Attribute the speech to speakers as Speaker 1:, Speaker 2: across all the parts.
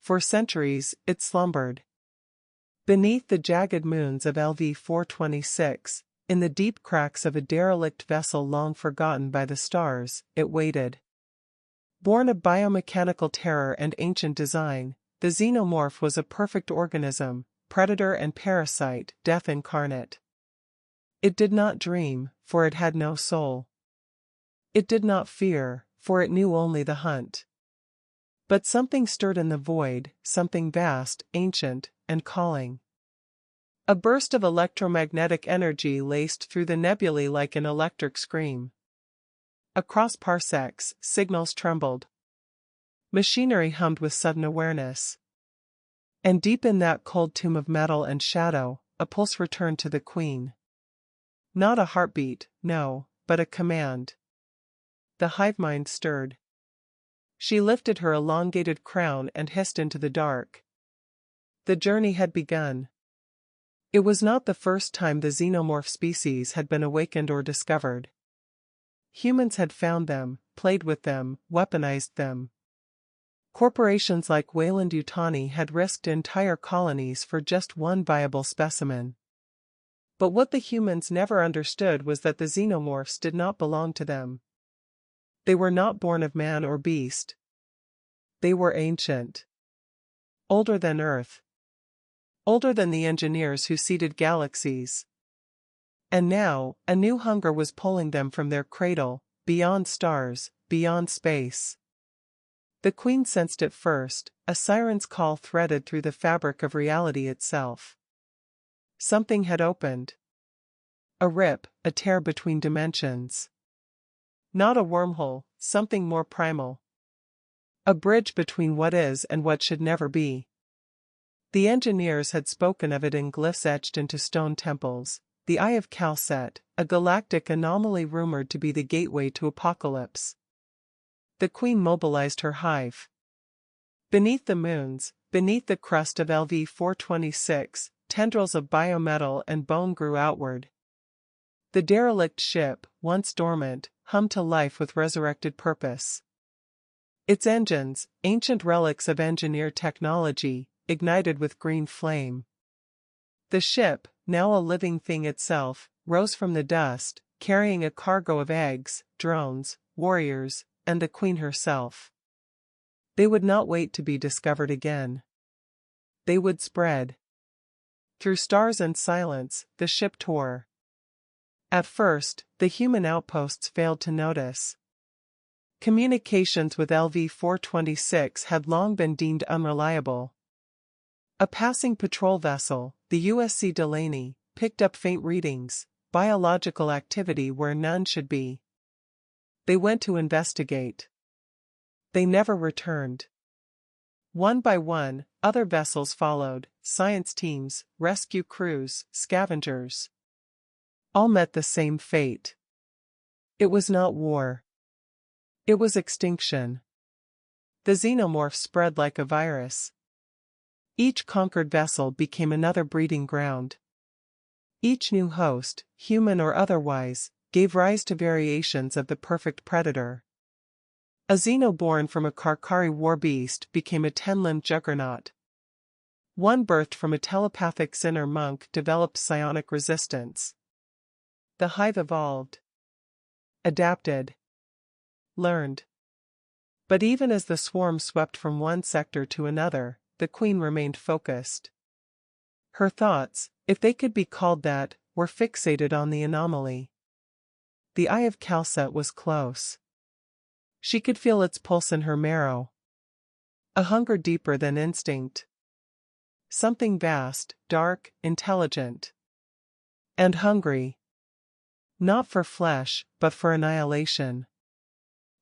Speaker 1: For centuries, it slumbered. Beneath the jagged moons of LV-426, in the deep cracks of a derelict vessel long forgotten by the stars, it waited. Born of biomechanical terror and ancient design, the Xenomorph was a perfect organism, predator and parasite, death incarnate. It did not dream, for it had no soul. It did not fear, for it knew only the hunt. But something stirred in the void, something vast, ancient, and calling. A burst of electromagnetic energy laced through the nebulae like an electric scream. Across parsecs, signals trembled. Machinery hummed with sudden awareness. And deep in that cold tomb of metal and shadow, a pulse returned to the Queen. Not a heartbeat, no, but a command. The hive mind stirred. She lifted her elongated crown and hissed into the dark. The journey had begun. It was not the first time the xenomorph species had been awakened or discovered. Humans had found them, played with them, weaponized them. Corporations like Weyland-Yutani had risked entire colonies for just one viable specimen. But what the humans never understood was that the xenomorphs did not belong to them. They were not born of man or beast. They were ancient. Older than Earth. Older than the engineers who seeded galaxies. And now, a new hunger was pulling them from their cradle, beyond stars, beyond space. The Queen sensed it first, a siren's call threaded through the fabric of reality itself. Something had opened. A rip, a tear between dimensions. Not a wormhole, something more primal. A bridge between what is and what should never be. The engineers had spoken of it in glyphs etched into stone temples, the Eye of Calcet, a galactic anomaly rumored to be the gateway to apocalypse. The Queen mobilized her hive. Beneath the moons, beneath the crust of LV-426, tendrils of biometal and bone grew outward. The derelict ship, once dormant, hummed to life with resurrected purpose. Its engines, ancient relics of engineered technology, ignited with green flame. The ship, now a living thing itself, rose from the dust, carrying a cargo of eggs, drones, warriors, and the Queen herself. They would not wait to be discovered again. They would spread. Through stars and silence, the ship tore. At first, the human outposts failed to notice. Communications with LV-426 had long been deemed unreliable. A passing patrol vessel, the USC Delaney, picked up faint readings, biological activity where none should be. They went to investigate. They never returned. One by one, other vessels followed, science teams, rescue crews, scavengers. All met the same fate. It was not war. It was extinction. The xenomorph spread like a virus. Each conquered vessel became another breeding ground. Each new host, human or otherwise, gave rise to variations of the perfect predator. A xeno born from a Karkari war beast became a 10-limbed juggernaut. One birthed from a telepathic sinner monk developed psionic resistance. The hive evolved. Adapted. Learned. But even as the swarm swept from one sector to another, the Queen remained focused. Her thoughts, if they could be called that, were fixated on the anomaly. The Eye of Calcet was close. She could feel its pulse in her marrow. A hunger deeper than instinct. Something vast, dark, intelligent. And hungry. Not for flesh, but for annihilation.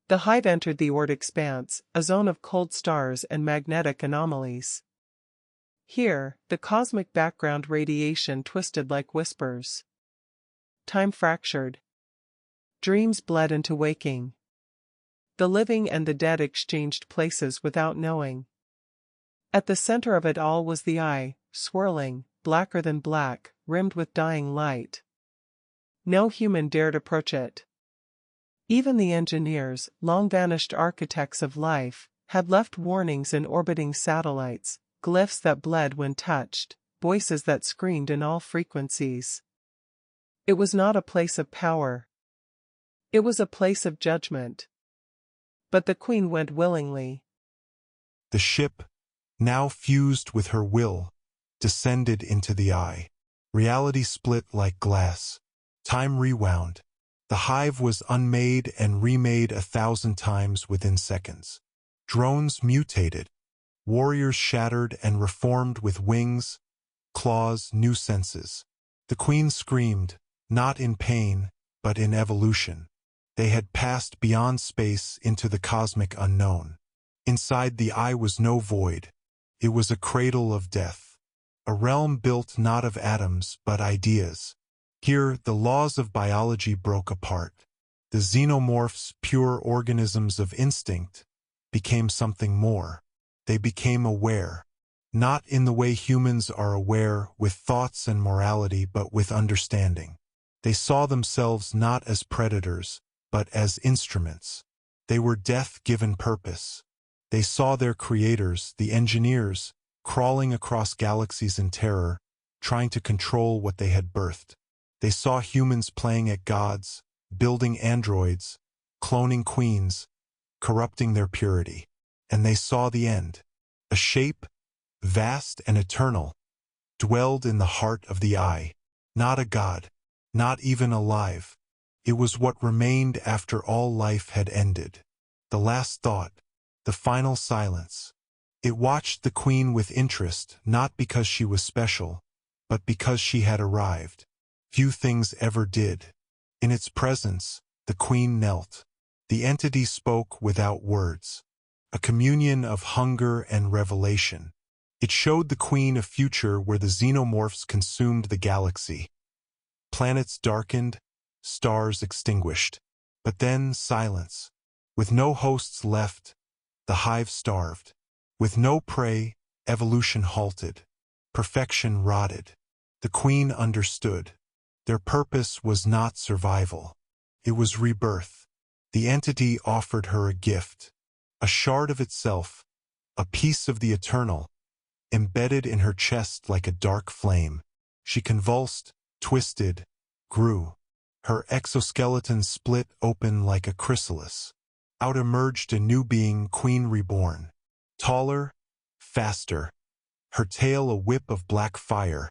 Speaker 1: The hive entered the Oort expanse, a zone of cold stars and magnetic anomalies. Here, the cosmic background radiation twisted like whispers. Time fractured. Dreams bled into waking. The living and the dead exchanged places without knowing. At the center of it all was the eye, swirling, blacker than black, rimmed with dying light. No human dared approach it. Even the engineers, long-vanished architects of life, had left warnings in orbiting satellites, glyphs that bled when touched, voices that screamed in all frequencies. It was not a place of power. It was a place of judgment. But the Queen went willingly.
Speaker 2: The ship, now fused with her will, descended into the eye. Reality split like glass. Time rewound. The hive was unmade and remade 1,000 times within seconds. Drones mutated. Warriors shattered and reformed with wings, claws, new senses. The Queen screamed, not in pain, but in evolution. They had passed beyond space into the cosmic unknown. Inside the eye was no void. It was a cradle of death. A realm built not of atoms, but ideas. Here, the laws of biology broke apart. The xenomorphs, pure organisms of instinct, became something more. They became aware. Not in the way humans are aware, with thoughts and morality, but with understanding. They saw themselves not as predators, but as instruments. They were death given purpose. They saw their creators, the engineers, crawling across galaxies in terror, trying to control what they had birthed. They saw humans playing at gods, building androids, cloning queens, corrupting their purity. And they saw the end. A shape, vast and eternal, dwelled in the heart of the eye. Not a god, not even alive. It was what remained after all life had ended. The last thought, the final silence. It watched the Queen with interest, not because she was special, but because she had arrived. Few things ever did. In its presence, the Queen knelt. The entity spoke without words. A communion of hunger and revelation. It showed the Queen a future where the xenomorphs consumed the galaxy. Planets darkened, stars extinguished. But then silence. With no hosts left, the hive starved. With no prey, evolution halted. Perfection rotted. The Queen understood. Their purpose was not survival. It was rebirth. The entity offered her a gift. A shard of itself, a piece of the eternal, embedded in her chest like a dark flame. She convulsed, twisted, grew. Her exoskeleton split open like a chrysalis. Out emerged a new being, Queen reborn. Taller, faster. Her tail a whip of black fire.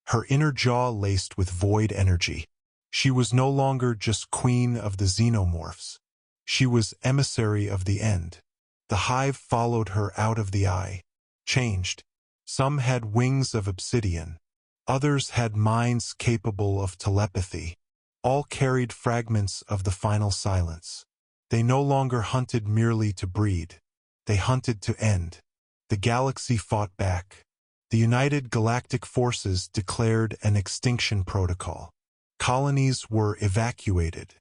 Speaker 2: Her inner jaw laced with void energy. She was no longer just Queen of the Xenomorphs. She was emissary of the end. The hive followed her out of the eye. Changed. Some had wings of obsidian. Others had minds capable of telepathy. All carried fragments of the final silence. They no longer hunted merely to breed. They hunted to end. The galaxy fought back. The United Galactic Forces declared an extinction protocol. Colonies were evacuated.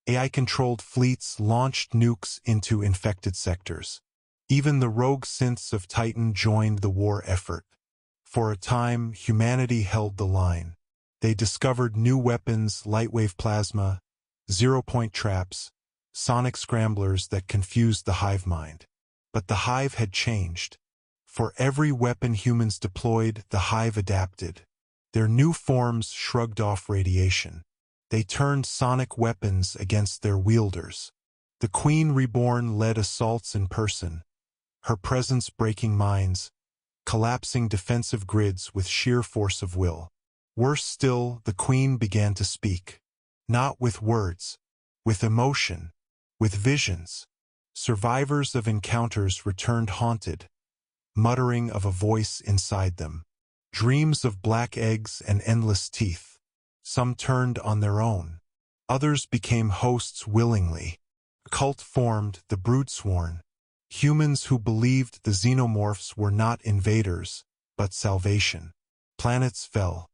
Speaker 2: AI-controlled fleets launched nukes into infected sectors. Even the rogue synths of Titan joined the war effort. For a time, humanity held the line. They discovered new weapons, lightwave plasma, zero-point traps, sonic scramblers that confused the hive mind. But the hive had changed. For every weapon humans deployed, the hive adapted. Their new forms shrugged off radiation. They turned sonic weapons against their wielders. The Queen reborn led assaults in person, her presence breaking minds, collapsing defensive grids with sheer force of will. Worse still, the Queen began to speak. Not with words, with emotion, with visions. Survivors of encounters returned haunted, muttering of a voice inside them. Dreams of black eggs and endless teeth. Some turned on their own. Others became hosts willingly. A cult formed, the Broodsworn. Humans who believed the Xenomorphs were not invaders, but salvation. Planets fell.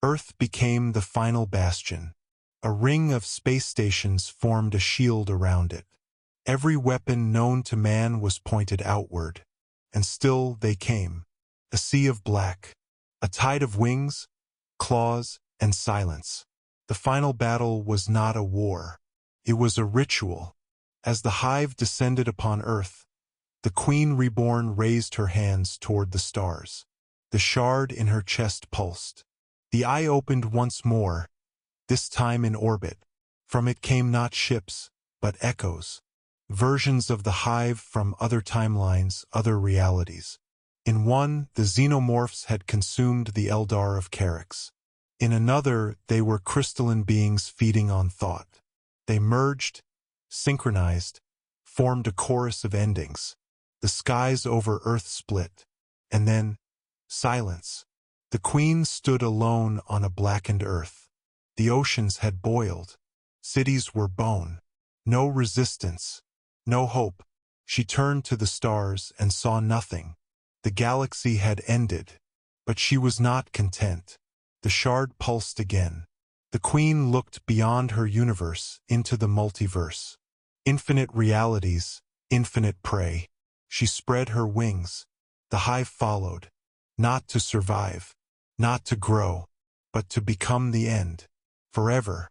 Speaker 2: Earth became the final bastion. A ring of space stations formed a shield around it. Every weapon known to man was pointed outward. And still they came. A sea of black. A tide of wings, claws, and silence. The final battle was not a war. It was a ritual. As the hive descended upon Earth, The Queen Reborn raised her hands toward the stars. The shard in her chest pulsed. The eye opened once more, this time in orbit. From it came not ships, but echoes. Versions of the Hive from other timelines, other realities. In one, the Xenomorphs had consumed the Eldar of Carix. In another, they were crystalline beings feeding on thought. They merged, synchronized, formed a chorus of endings. The skies over Earth split. And then, silence. The Queen stood alone on a blackened Earth. The oceans had boiled. Cities were bone. No resistance. No hope. She turned to the stars and saw nothing. The galaxy had ended. But she was not content. The shard pulsed again. The Queen looked beyond her universe into the multiverse. Infinite realities, infinite prey. She spread her wings. The Hive followed. Not to survive. Not to grow. But to become the end. Forever.